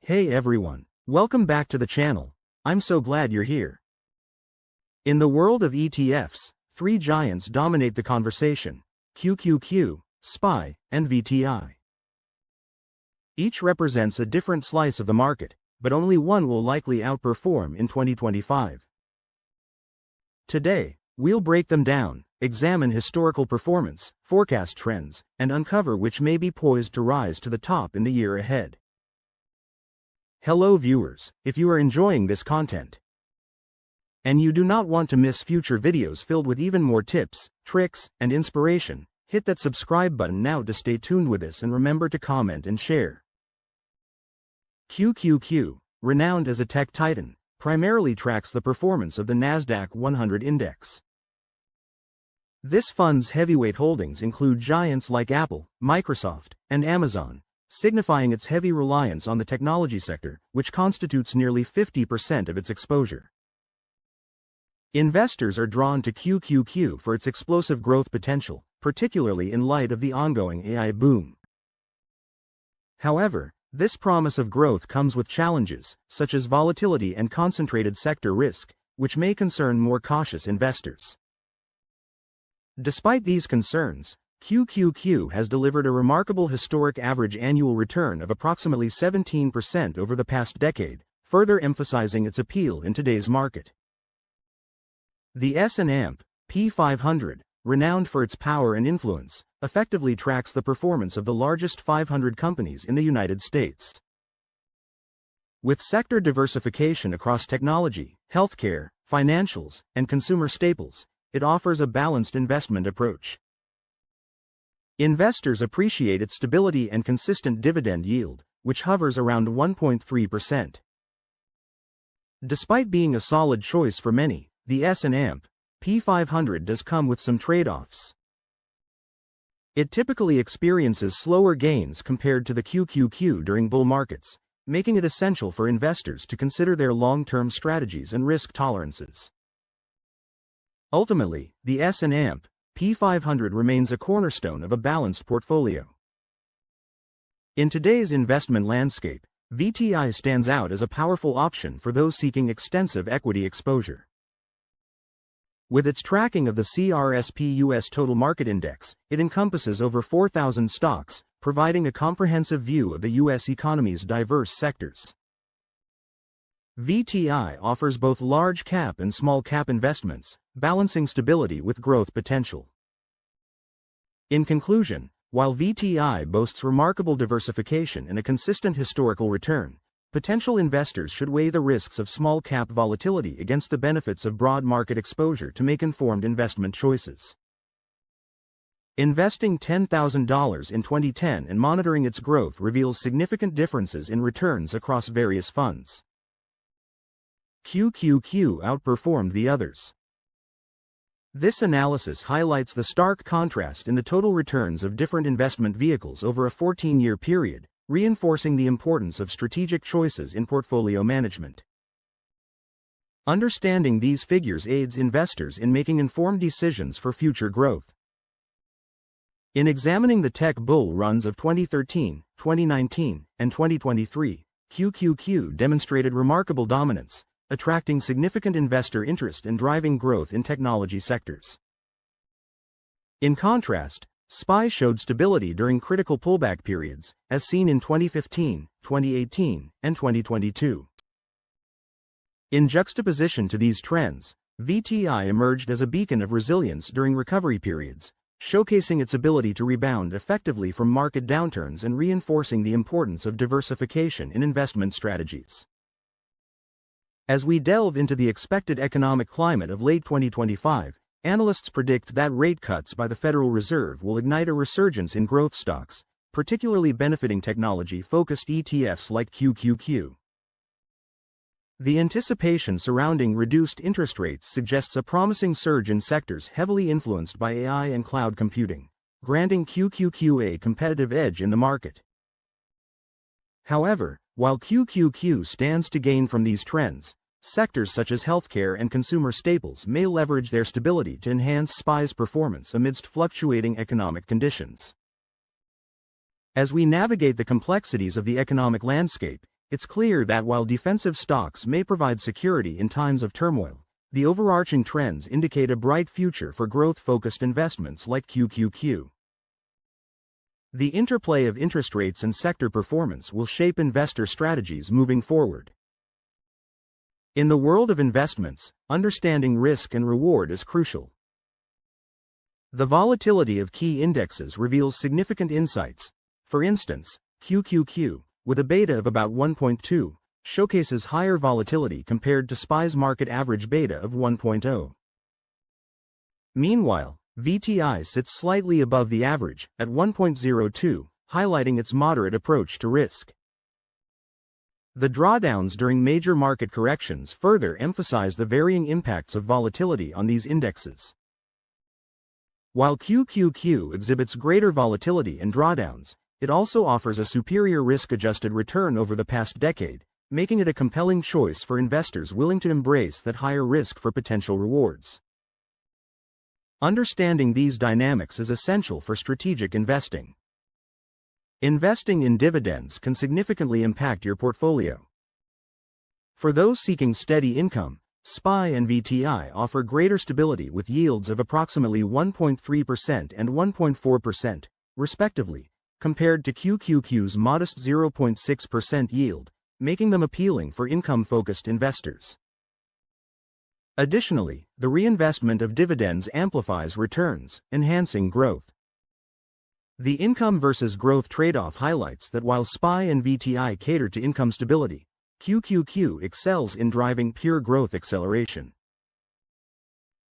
Hey everyone, welcome back to the channel. I'm so glad you're here. In the world of ETFs, three giants dominate the conversation: QQQ, SPY, and VTI. Each represents a different slice of the market, but only one will likely outperform in 2025. Today, we'll break them down, examine historical performance, forecast trends, and uncover which may be poised to rise to the top in the year ahead. Hello viewers, if you are enjoying this content and you do not want to miss future videos filled with even more tips, tricks, and inspiration, hit that subscribe button now to stay tuned with us and remember to comment and share. QQQ, renowned as a tech titan, primarily tracks the performance of the Nasdaq 100 index. This fund's heavyweight holdings include giants like Apple, Microsoft, and Amazon, signifying its heavy reliance on the technology sector, which constitutes nearly 50% of its exposure. Investors are drawn to QQQ for its explosive growth potential, particularly in light of the ongoing AI boom. However, this promise of growth comes with challenges, such as volatility and concentrated sector risk, which may concern more cautious investors. Despite these concerns, QQQ has delivered a remarkable historic average annual return of approximately 17% over the past decade, further emphasizing its appeal in today's market. The S&P 500, renowned for its power and influence, effectively tracks the performance of the largest 500 companies in the United States. With sector diversification across technology, healthcare, financials, and consumer staples, it offers a balanced investment approach. Investors appreciate its stability and consistent dividend yield, which hovers around 1.3%. Despite being a solid choice for many, the S&P 500 does come with some trade-offs. It typically experiences slower gains compared to the QQQ during bull markets, making it essential for investors to consider their long-term strategies and risk tolerances. Ultimately, the S&P 500 remains a cornerstone of a balanced portfolio. In today's investment landscape, VTI stands out as a powerful option for those seeking extensive equity exposure. With its tracking of the CRSP US Total Market Index, it encompasses over 4,000 stocks, providing a comprehensive view of the U.S. economy's diverse sectors. VTI offers both large-cap and small-cap investments, balancing stability with growth potential. In conclusion, while VTI boasts remarkable diversification and a consistent historical return, potential investors should weigh the risks of small-cap volatility against the benefits of broad market exposure to make informed investment choices. Investing $10,000 in 2010 and monitoring its growth reveals significant differences in returns across various funds. QQQ outperformed the others. This analysis highlights the stark contrast in the total returns of different investment vehicles over a 14-year period, reinforcing the importance of strategic choices in portfolio management. Understanding these figures aids investors in making informed decisions for future growth. In examining the tech bull runs of 2013, 2019, and 2023, QQQ demonstrated remarkable dominance, attracting significant investor interest and driving growth in technology sectors. In contrast, SPY showed stability during critical pullback periods, as seen in 2015, 2018, and 2022. In juxtaposition to these trends, VTI emerged as a beacon of resilience during recovery periods, showcasing its ability to rebound effectively from market downturns and reinforcing the importance of diversification in investment strategies. As we delve into the expected economic climate of late 2025, analysts predict that rate cuts by the Federal Reserve will ignite a resurgence in growth stocks, particularly benefiting technology-focused ETFs like QQQ. The anticipation surrounding reduced interest rates suggests a promising surge in sectors heavily influenced by AI and cloud computing, granting QQQ a competitive edge in the market. However, while QQQ stands to gain from these trends, sectors such as healthcare and consumer staples may leverage their stability to enhance SPY's performance amidst fluctuating economic conditions. As we navigate the complexities of the economic landscape, it's clear that while defensive stocks may provide security in times of turmoil, the overarching trends indicate a bright future for growth-focused investments like QQQ. The interplay of interest rates and sector performance will shape investor strategies moving forward. In the world of investments, understanding risk and reward is crucial. The volatility of key indexes reveals significant insights. For instance, QQQ, with a beta of about 1.2, showcases higher volatility compared to SPY's market average beta of 1.0. Meanwhile, VTI sits slightly above the average, at 1.02, highlighting its moderate approach to risk. The drawdowns during major market corrections further emphasize the varying impacts of volatility on these indexes. While QQQ exhibits greater volatility and drawdowns, it also offers a superior risk-adjusted return over the past decade, making it a compelling choice for investors willing to embrace that higher risk for potential rewards. Understanding these dynamics is essential for strategic investing. Investing in dividends can significantly impact your portfolio. For those seeking steady income, SPY and VTI offer greater stability with yields of approximately 1.3% and 1.4%, respectively, compared to QQQ's modest 0.6% yield, making them appealing for income-focused investors. Additionally, the reinvestment of dividends amplifies returns, enhancing growth. The income versus growth trade-off highlights that while SPY and VTI cater to income stability, QQQ excels in driving pure growth acceleration.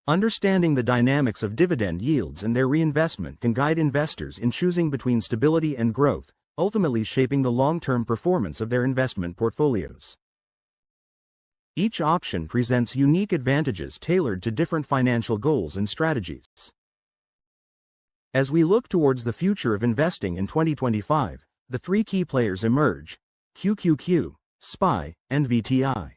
Understanding the dynamics of dividend yields and their reinvestment can guide investors in choosing between stability and growth, ultimately shaping the long-term performance of their investment portfolios. Each option presents unique advantages tailored to different financial goals and strategies. As we look towards the future of investing in 2025, the three key players emerge: QQQ, SPY, and VTI.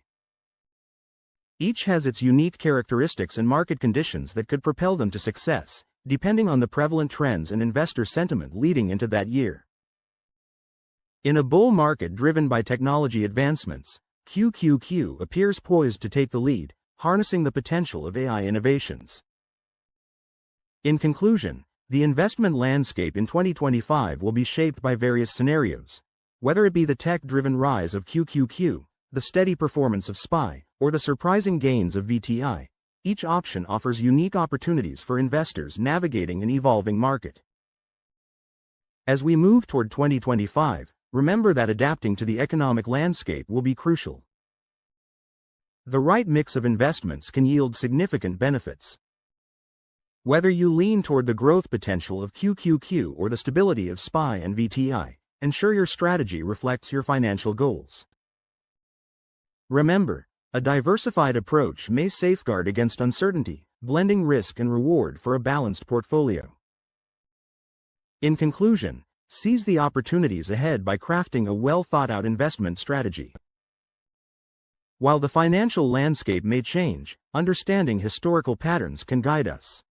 Each has its unique characteristics and market conditions that could propel them to success, depending on the prevalent trends and investor sentiment leading into that year. In a bull market driven by technology advancements, QQQ appears poised to take the lead, harnessing the potential of AI innovations. In conclusion, the investment landscape in 2025 will be shaped by various scenarios, whether it be the tech-driven rise of QQQ, the steady performance of SPY, or the surprising gains of VTI. Each option offers unique opportunities for investors navigating an evolving market. As we move toward 2025, remember that adapting to the economic landscape will be crucial. The right mix of investments can yield significant benefits. Whether you lean toward the growth potential of QQQ or the stability of SPY and VTI, ensure your strategy reflects your financial goals. Remember, a diversified approach may safeguard against uncertainty, blending risk and reward for a balanced portfolio. In conclusion, seize the opportunities ahead by crafting a well-thought-out investment strategy. While the financial landscape may change, understanding historical patterns can guide us.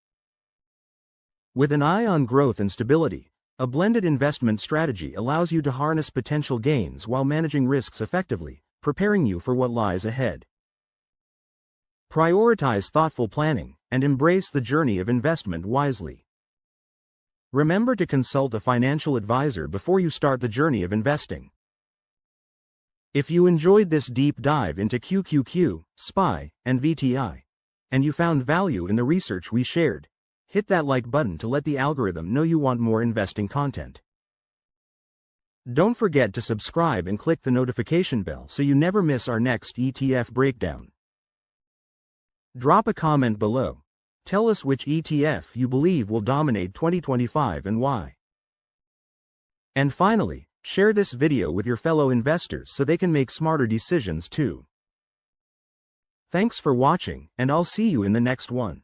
With an eye on growth and stability, a blended investment strategy allows you to harness potential gains while managing risks effectively, preparing you for what lies ahead. Prioritize thoughtful planning and embrace the journey of investment wisely. Remember to consult a financial advisor before you start the journey of investing. If you enjoyed this deep dive into QQQ, SPY, and VTI, and you found value in the research we shared, hit that like button to let the algorithm know you want more investing content. Don't forget to subscribe and click the notification bell so you never miss our next ETF breakdown. Drop a comment below. Tell us which ETF you believe will dominate 2025 and why. And finally, share this video with your fellow investors so they can make smarter decisions too. Thanks for watching, and I'll see you in the next one.